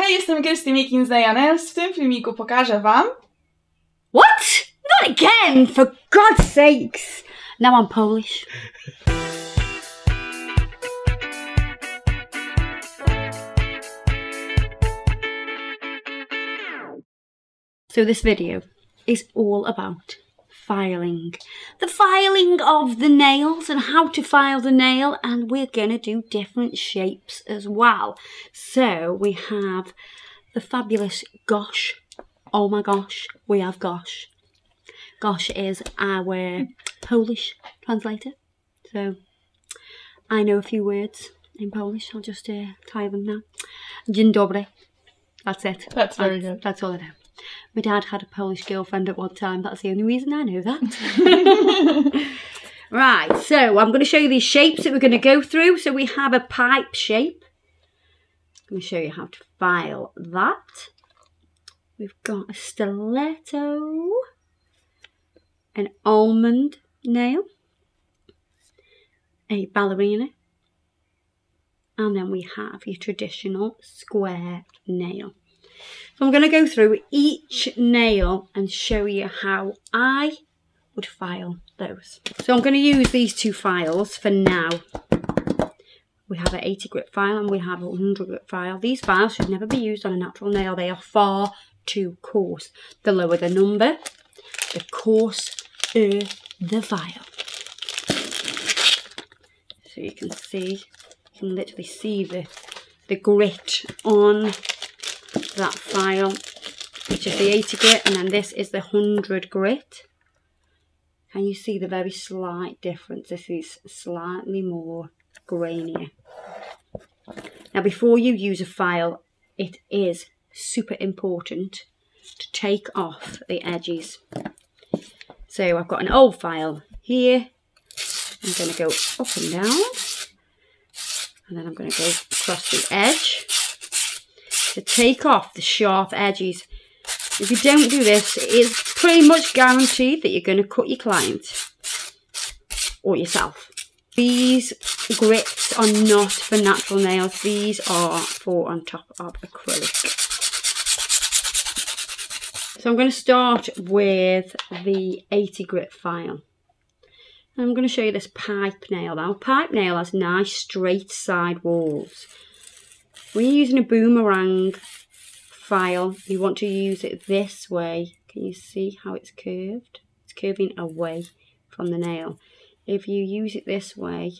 Hej, jestem Kirsty making z Naio Nails. W tym filmiku pokażę wam... What? Not again, for God's sakes! Now I'm Polish. So this video is all about filing. The filing of the nails and how to file the nail, and we're going to do different shapes as well. So we have the fabulous Gosh. Oh my gosh, we have Gosh. Gosh is our Polish translator. So I know a few words in Polish. I'll just try them now. Dzień dobry. That's it. That's very good. That's all I know. My dad had a Polish girlfriend at one time. That's the only reason I know that. Right, so I'm going to show you these shapes that we're going to go through. So we have a pipe shape. I'm going to show you how to file that. We've got a stiletto, an almond nail, a ballerina, and then we have your traditional square nail. So I'm going to go through each nail and show you how I would file those. So I'm going to use these two files for now. We have an 80 grit file and we have a 100 grit file. These files should never be used on a natural nail. They are far too coarse. The lower the number, the coarser the file. So you can see, you can literally see the grit on that file, which is the 80 grit, and then this is the 100 grit. Can you see the very slight difference? This is slightly more grainier. Now before you use a file, it is super important to take off the edges. So I've got an old file here. I'm going to go up and down, and then I'm going to go across the edge to take off the sharp edges. If you don't do this, it's pretty much guaranteed that you're going to cut your client or yourself. These grits are not for natural nails. These are for on top of acrylic. So I'm going to start with the 80 grit file. I'm going to show you this pipe nail now. Pipe nail has nice straight side walls. When you're using a boomerang file, you want to use it this way. Can you see how it's curved? It's curving away from the nail. If you use it this way,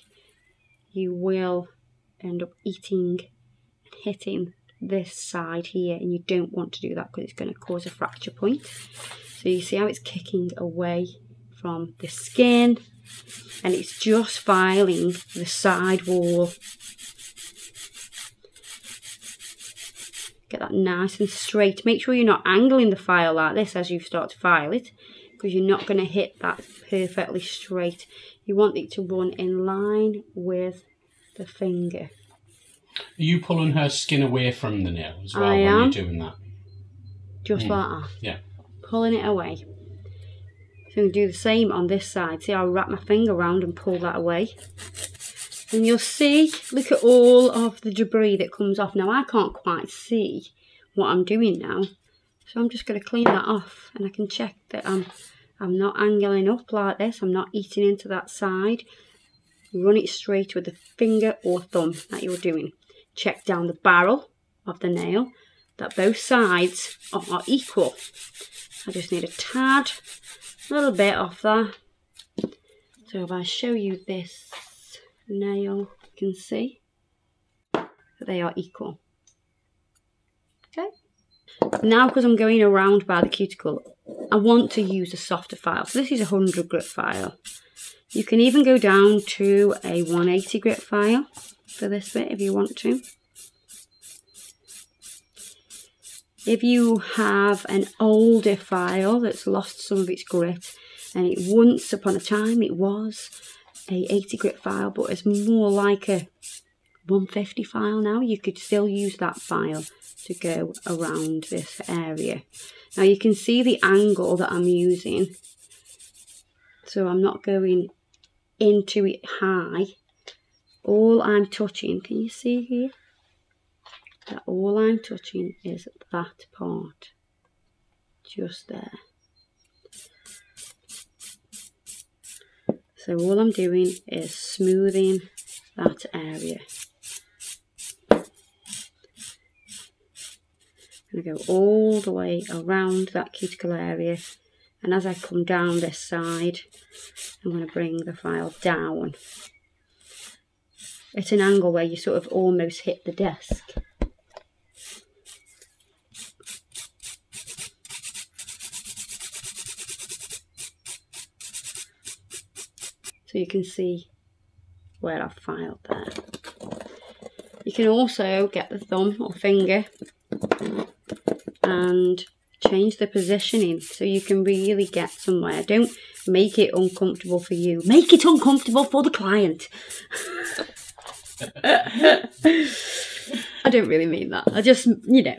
you will end up eating and hitting this side here, and you don't want to do that because it's going to cause a fracture point. So you see how it's kicking away from the skin, and it's just filing the side wall. Get that nice and straight. Make sure you're not angling the file like this as you start to file it, because you're not going to hit that perfectly straight. You want it to run in line with the finger. Are you pulling her skin away from the nail as well when you're doing that? Just like that. Yeah. Pulling it away. So I'm going to do the same on this side. See, I'll wrap my finger around and pull that away. And you'll see, look at all of the debris that comes off. Now I can't quite see what I'm doing now, so I'm just going to clean that off, and I can check that I'm not angling up like this. I'm not eating into that side. Run it straight with the finger or thumb that you're doing. Check down the barrel of the nail that both sides are equal. I just need a little bit off that. So if I show you this nail, you can see that they are equal. Okay. Now, because I'm going around by the cuticle, I want to use a softer file. So this is a 100 grit file. You can even go down to a 180 grit file for this bit if you want to. If you have an older file that's lost some of its grit, and it once upon a time it was a 80 grit file, but it's more like a 150 file now, you could still use that file to go around this area. Now you can see the angle that I'm using, so I'm not going into it high. All I'm touching, can you see here? that all I'm touching is that part, just there. So all I'm doing is smoothing that area. I'm going to go all the way around that cuticle area, and as I come down this side, I'm going to bring the file down at an angle where you sort of almost hit the desk. So you can see where I've filed there. You can also get the thumb or finger and change the positioning so you can really get somewhere. Don't make it uncomfortable for you. Make it uncomfortable for the client. I don't really mean that. I just, you know,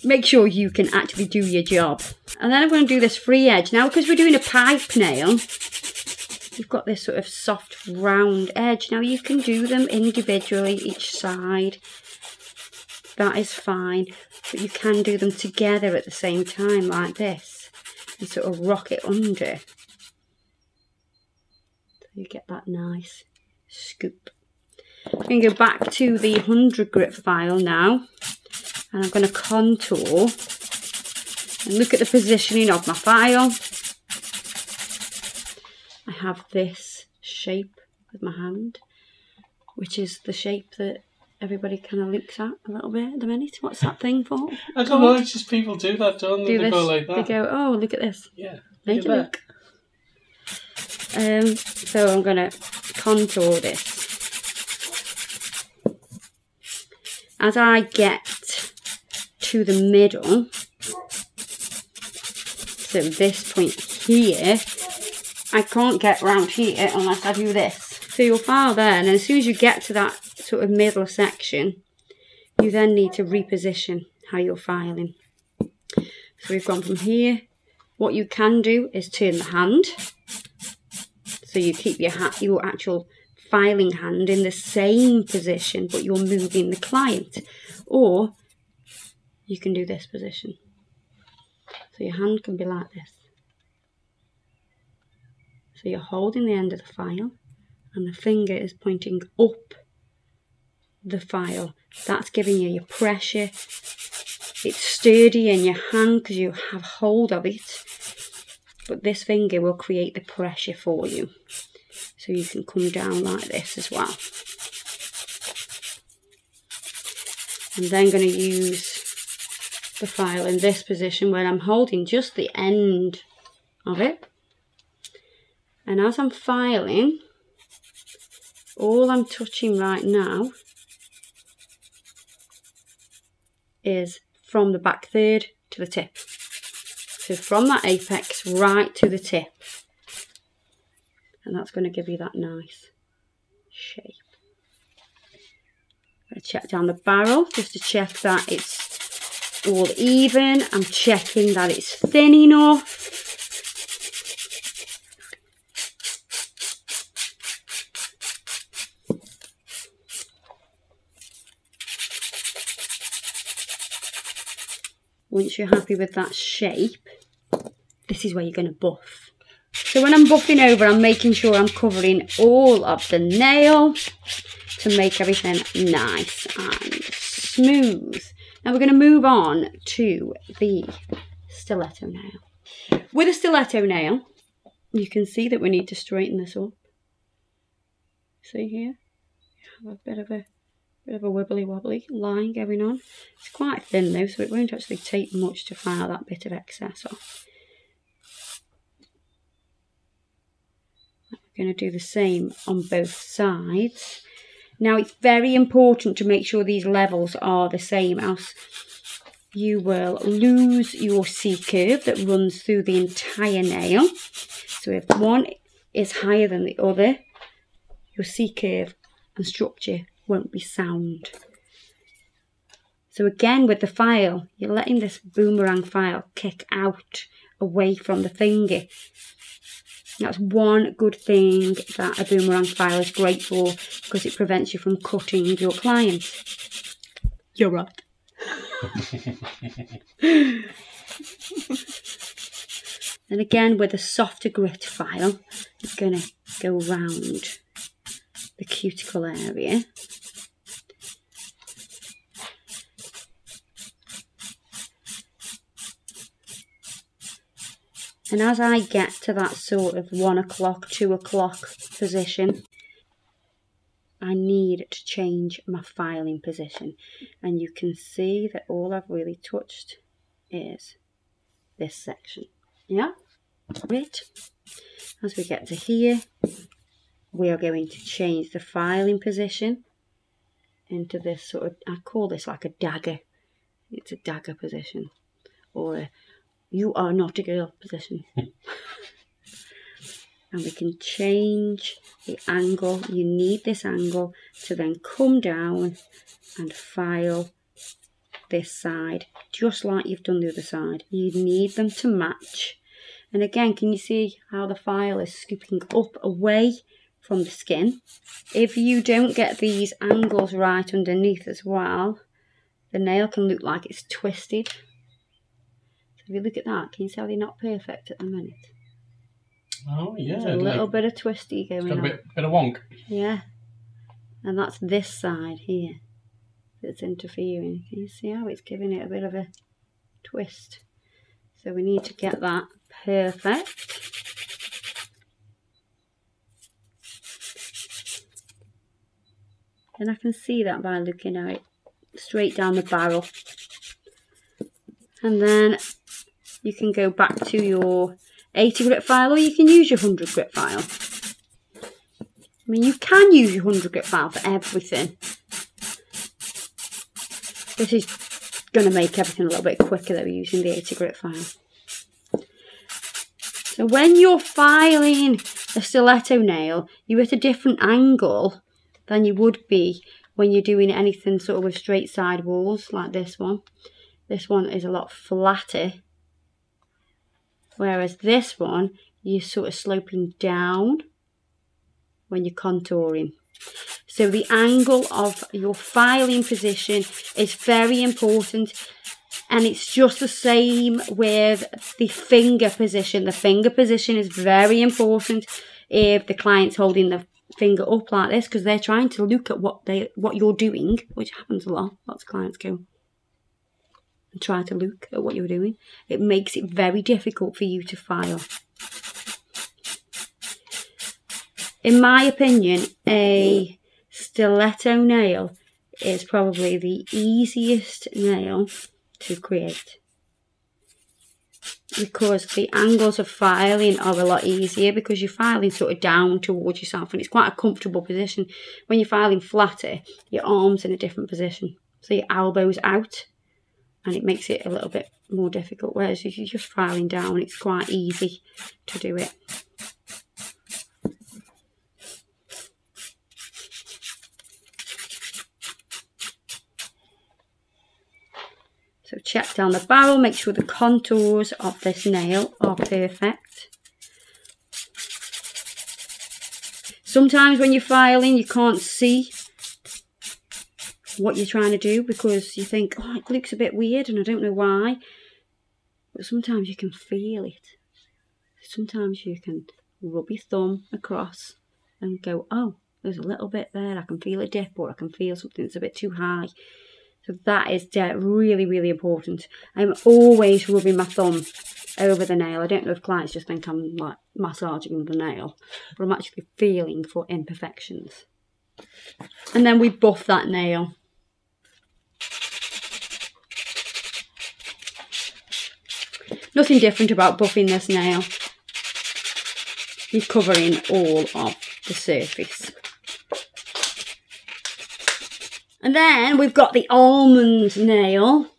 make sure you can actually do your job. And then I'm going to do this free edge. Now, because we're doing a pipe nail, you've got this sort of soft round edge. Now you can do them individually, each side. That is fine. But you can do them together at the same time like this. And sort of rock it under. So you get that nice scoop. I'm going to go back to the 100 grit file now. And I'm going to contour. And look at the positioning of my file. I have this shape with my hand, which is the shape that everybody kind of looks at a little bit at the minute. What's that thing for? I don't know, it's just people do that, don't they? They go like that. They go, oh, look at this. Yeah. Look at that. So I'm going to contour this. As I get to the middle, so this point here, I can't get round here unless I do this. So you'll file there, and as soon as you get to that sort of middle section, you then need to reposition how you're filing. So we've gone from here. What you can do is turn the hand, so you keep your actual filing hand in the same position, but you're moving the client. Or you can do this position. So your hand can be like this. So you're holding the end of the file and the finger is pointing up the file. That's giving you your pressure. It's sturdy in your hand because you have hold of it. But this finger will create the pressure for you. So you can come down like this as well. I'm then going to use the file in this position where I'm holding just the end of it. And as I'm filing, all I'm touching right now is from the back third to the tip. So from that apex right to the tip. And that's going to give you that nice shape. I'm going to check down the barrel just to check that it's all even. I'm checking that it's thin enough. Once you're happy with that shape, this is where you're going to buff. So when I'm buffing over, I'm making sure I'm covering all of the nail to make everything nice and smooth. Now we're going to move on to the stiletto nail. With a stiletto nail, you can see that we need to straighten this up. See here? You have a bit of a wibbly wobbly line going on. It's quite thin though, so it won't actually take much to file that bit of excess off. We're going to do the same on both sides. Now it's very important to make sure these levels are the same, else you will lose your C-curve that runs through the entire nail. So if one is higher than the other, your C-curve and structure won't be sound. So again with the file, you're letting this boomerang file kick out away from the finger. That's one good thing that a boomerang file is great for, because it prevents you from cutting your client. You're right. And again, with a softer grit file, it's going to go round the cuticle area. And as I get to that sort of 1 o'clock, 2 o'clock position, I need to change my filing position. And you can see that all I've really touched is this section. Yeah? Great. As we get to here, we are going to change the filing position into this sort of, I call this like a dagger. It's a dagger position. Or a you are not a girl position. And we can change the angle. You need this angle to then come down and file this side, just like you've done the other side. You need them to match. And again, can you see how the file is scooping up away from the skin? If you don't get these angles right underneath as well, the nail can look like it's twisted. If you look at that, can you see how they're not perfect at the minute? Oh, yeah. There's a little bit of twisty going on. It's got a bit of wonk. Yeah. And that's this side here that's interfering. Can you see how it's giving it a bit of a twist? So we need to get that perfect. And I can see that by looking at it straight down the barrel. And then you can go back to your 80 grit file, or you can use your 100 grit file. I mean, you can use your 100 grit file for everything. This is going to make everything a little bit quicker though, using the 80 grit file. So when you're filing a stiletto nail, you're at a different angle than you would be when you're doing anything sort of with straight side walls like this one. This one is a lot flatter, whereas this one, you're sort of sloping down when you're contouring. So the angle of your filing position is very important, and it's just the same with the finger position. The finger position is very important if the client's holding the finger up like this, because they're trying to look at what you're doing, which happens a lot. Lots of clients go and try to look at what you're doing. It makes it very difficult for you to file. In my opinion, a stiletto nail is probably the easiest nail to create, because the angles of filing are a lot easier, because you're filing sort of down towards yourself and it's quite a comfortable position. When you're filing flatter, your arm's in a different position, so your elbow's out, and it makes it a little bit more difficult, whereas if you're just filing down, it's quite easy to do it. So check down the barrel, make sure the contours of this nail are perfect. Sometimes when you're filing, you can't see what you're trying to do, because you think, oh, it looks a bit weird and I don't know why. But sometimes you can feel it. Sometimes you can rub your thumb across and go, oh, there's a little bit there, I can feel a dip, or I can feel something that's a bit too high. So that is really, really important. I'm always rubbing my thumb over the nail. I don't know if clients just think I'm like massaging the nail, but I'm actually feeling for imperfections. And then we buff that nail. Nothing different about buffing this nail. You're covering all of the surface. And then we've got the almond nail.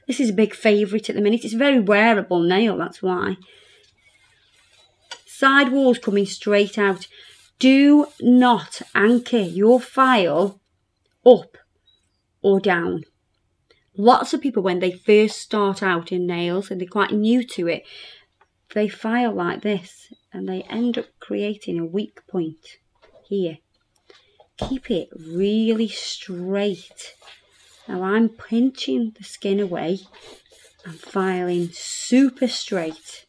This is a big favourite at the minute. It's a very wearable nail, that's why. Side walls coming straight out. Do not anchor your file up or down. Lots of people, when they first start out in nails and they're quite new to it, they file like this and they end up creating a weak point here. Keep it really straight Now I'm pinching the skin away and filing super straight.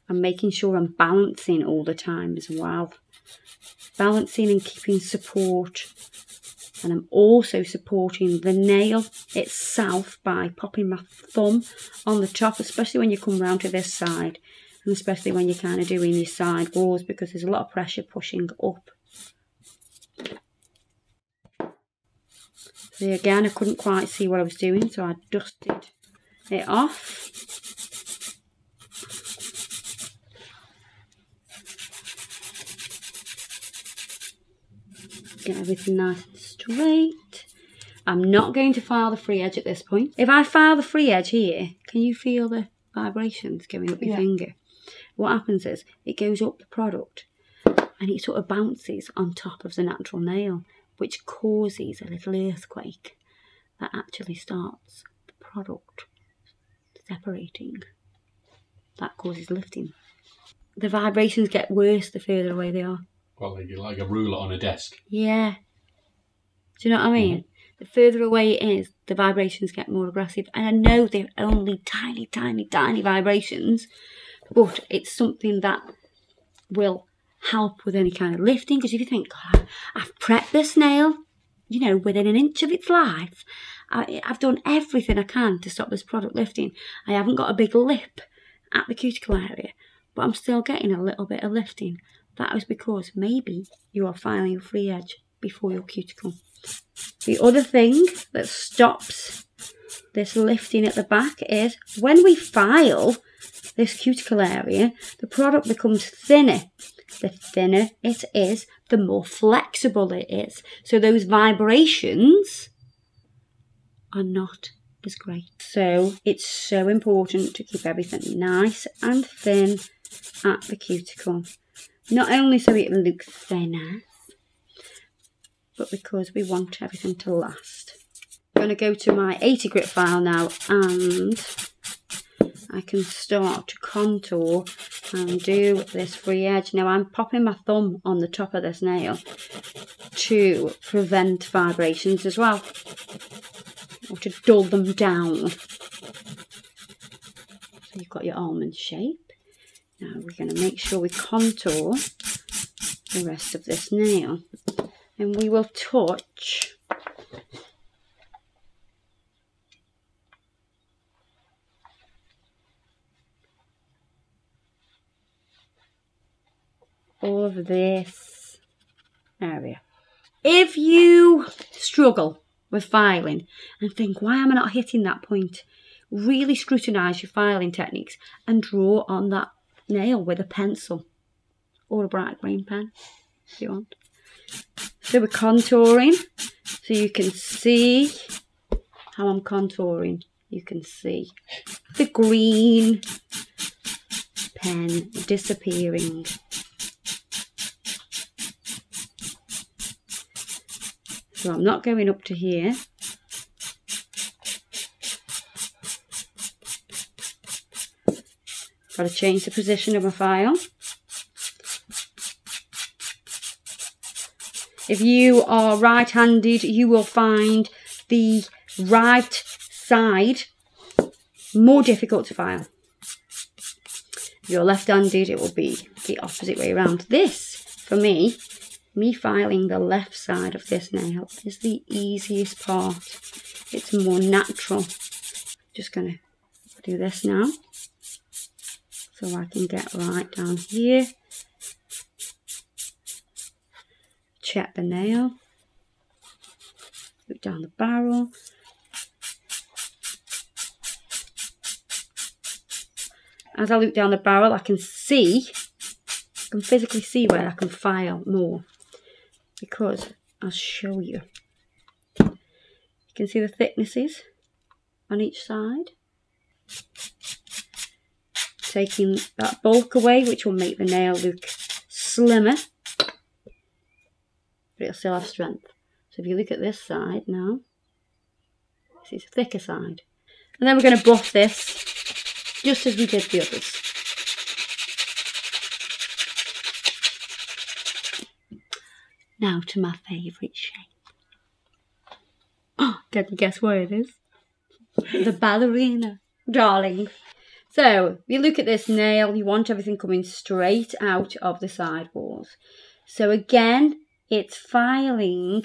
I'm making sure I'm balancing all the time as well. Balancing and keeping support. And I'm also supporting the nail itself by popping my thumb on the top, especially when you come round to this side. And especially when you're kind of doing your side walls, because there's a lot of pressure pushing up. So again, I couldn't quite see what I was doing, so I dusted it off. Get everything nice and straight. I'm not going to file the free edge at this point. If I file the free edge here, can you feel the vibrations going up your finger? What happens is it goes up the product and it sort of bounces on top of the natural nail, which causes a little earthquake that actually starts the product separating. That causes lifting. The vibrations get worse the further away they are. Well, like a ruler on a desk. Yeah. Do you know what I mean? Mm-hmm. The further away it is, the vibrations get more aggressive. And I know they're only tiny, tiny, tiny vibrations, but it's something that will help with any kind of lifting. Because if you think, God, I've prepped this nail, you know, within an inch of its life. I've done everything I can to stop this product lifting. I haven't got a big lip at the cuticle area, but I'm still getting a little bit of lifting. That is because maybe you are filing your free edge before your cuticle. The other thing that stops this lifting at the back is when we file this cuticle area, the product becomes thinner. The thinner it is, the more flexible it is. So those vibrations are not as great. So it's so important to keep everything nice and thin at the cuticle. Not only so it looks thinner, but because we want everything to last. I'm going to go to my 80 grit file now, and I can start to contour and do this free edge. Now I'm popping my thumb on the top of this nail to prevent vibrations as well, or to dull them down. So you've got your almond shape. Now we're going to make sure we contour the rest of this nail, and we will touch all of this area. If you struggle with filing and think, why am I not hitting that point? Really scrutinise your filing techniques and draw on that nail with a pencil or a bright green pen if you want. So we're contouring, so you can see how I'm contouring. You can see the green pen disappearing. So I'm not going up to here. Got to change the position of my file. If you are right-handed, you will find the right side more difficult to file. If you're left-handed, it will be the opposite way around. This, for me filing the left side of this nail is the easiest part. It's more natural. Just going to do this now, so I can get right down here. Check the nail. Look down the barrel. As I look down the barrel, I can physically see where I can file more, because I'll show you. You can see the thicknesses on each side. Taking that bulk away, which will make the nail look slimmer, but it'll still have strength. So if you look at this side now, this is a thicker side. And then we're going to buff this just as we did the others. Now to my favourite shape. Oh, Can you guess what it is? The ballerina, darling. So, if you look at this nail, you want everything coming straight out of the side walls. So again, it's filing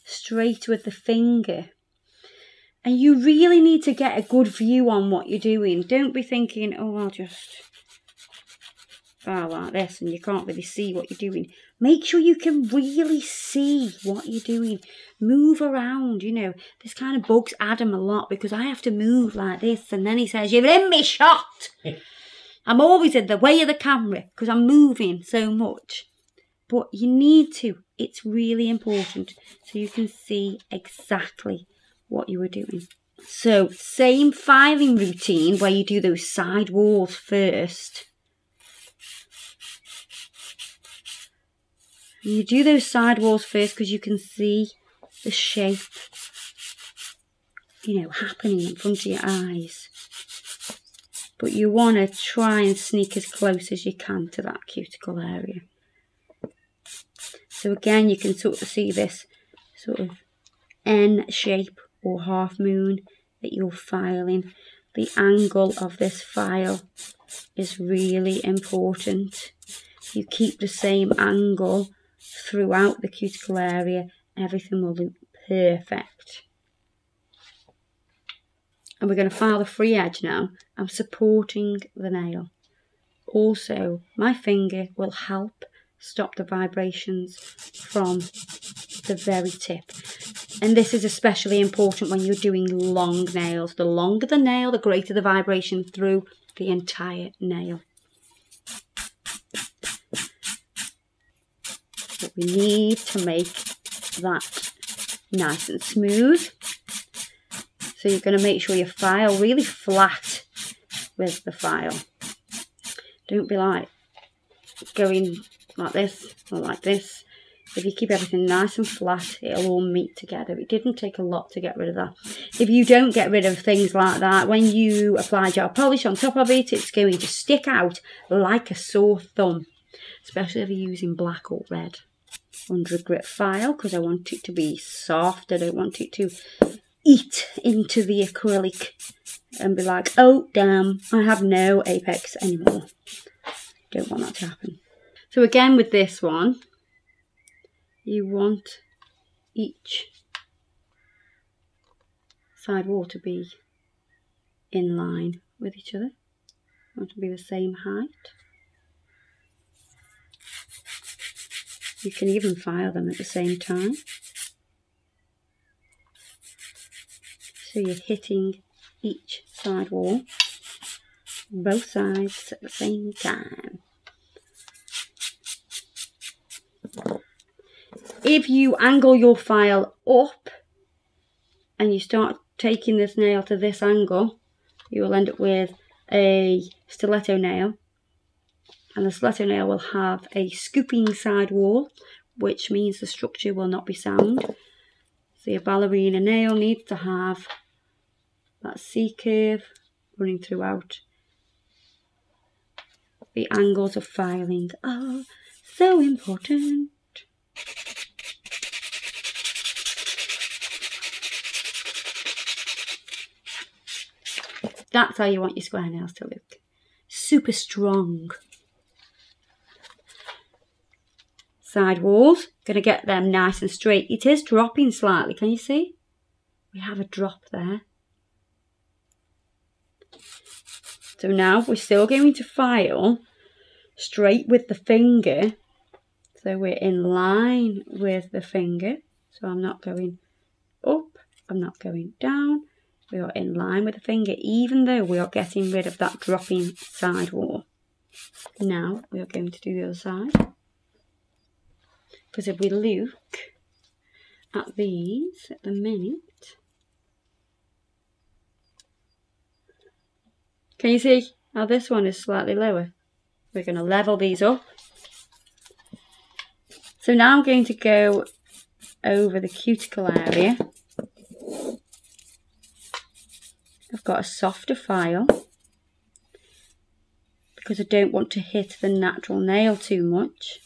straight with the finger. And you really need to get a good view on what you're doing. Don't be thinking, oh, I'll just file like this and you can't really see what you're doing. Make sure you can really see what you're doing. Move around, you know. This kind of bugs Adam a lot because I have to move like this and then he says, you're in me shot. I'm always in the way of the camera because I'm moving so much. But you need to. It's really important so you can see exactly what you were doing. So, same filing routine where you do those side walls first. And you do those side walls first because you can see the shape, you know, happening in front of your eyes. But you want to try and sneak as close as you can to that cuticle area. So again, you can sort of see this sort of N shape or half moon that you're filing. The angle of this file is really important. You keep the same angle throughout the cuticle area, everything will look perfect. And we're going to file the free edge now. I'm supporting the nail. Also, my finger will help stop the vibrations from the very tip. And this is especially important when you're doing long nails. The longer the nail, the greater the vibration through the entire nail. But we need to make that nice and smooth. So you're going to make sure your file really flat with the file. Don't be like going like this or like this. If you keep everything nice and flat, it'll all meet together. It didn't take a lot to get rid of that. If you don't get rid of things like that, when you apply gel polish on top of it, it's going to stick out like a sore thumb. Especially if you're using black or red. Under a grit file, because I want it to be soft. I don't want it to eat into the acrylic and be like, oh damn, I have no apex anymore. Don't want that to happen. So again with this one, you want each side wall to be in line with each other. You want to be the same height. You can even file them at the same time. So you're hitting each side wall, both sides at the same time. If you angle your file up and you start taking this nail to this angle, you will end up with a stiletto nail. And the stiletto nail will have a scooping side wall, which means the structure will not be sound. So your ballerina nail needs to have that C-curve running throughout. The angles of filing are so important. That's how you want your square nails to look. Super strong. Side walls, going to get them nice and straight. It is dropping slightly, can you see? We have a drop there. So now we're still going to file straight with the finger. So we're in line with the finger. So I'm not going up, I'm not going down. We are in line with the finger, even though we are getting rid of that dropping side wall. Now we are going to do the other side. Because if we look at these at the minute, can you see how this one is slightly lower? We're going to level these up. So now I'm going to go over the cuticle area. I've got a softer file because I don't want to hit the natural nail too much.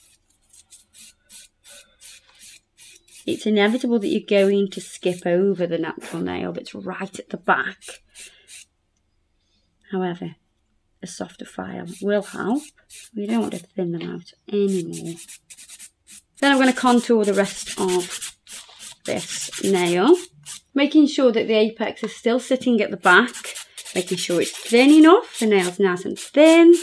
it's inevitable that you're going to skip over the natural nail that's right at the back. However, a softer file will help. We don't want to thin them out anymore. Then I'm going to contour the rest of this nail, making sure that the apex is still sitting at the back, making sure it's thin enough, the nail's nice and thin.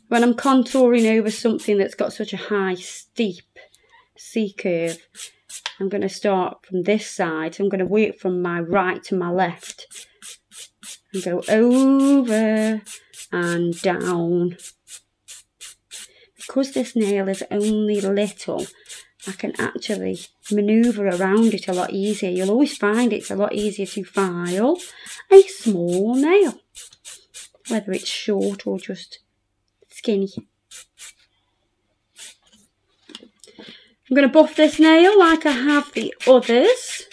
When I'm contouring over something that's got such a high, steep C-curve, I'm going to start from this side. So I'm going to work from my right to my left and go over and down. Because this nail is only little, I can actually manoeuvre around it a lot easier. You'll always find it's a lot easier to file a small nail, whether it's short or just skinny. I'm going to buff this nail like I have the others.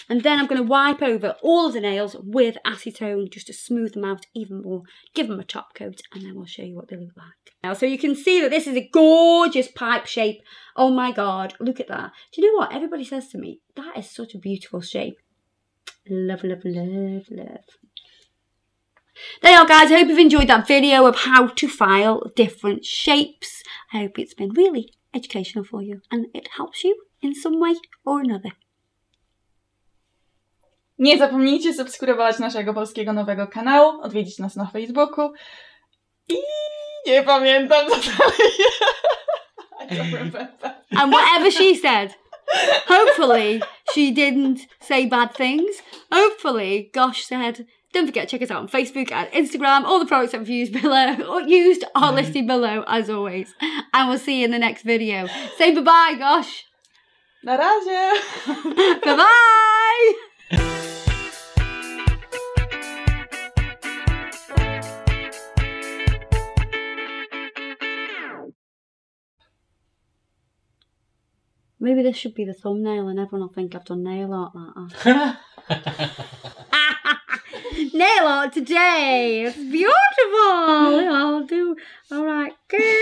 And then I'm going to wipe over all of the nails with acetone just to smooth them out even more, give them a top coat, and then we'll show you what they look like. Now, so you can see that this is a gorgeous pipe shape. Oh my God, look at that. Do you know what? Everybody says to me, that is such a beautiful shape. Love, love, love, love. There you are, guys. I hope you've enjoyed that video of how to file different shapes. I hope it's been really educational for you and it helps you in some way or another. Nie zapomnijcie subskrybować naszego polskiego nowego kanału, odwiedzić nas na Facebooku i nie pamiętam co dalej. And whatever she said, hopefully she didn't say bad things. Hopefully Gosh said, don't forget to check us out on Facebook and Instagram. All the products that we've used are listed below as always. And we'll see you in the next video. Say bye-bye, Gosh. Na razie. Bye-bye. Maybe this should be the thumbnail and everyone will think I've done nail art like that. Nail art today! It's beautiful! I'll do... Alright, good.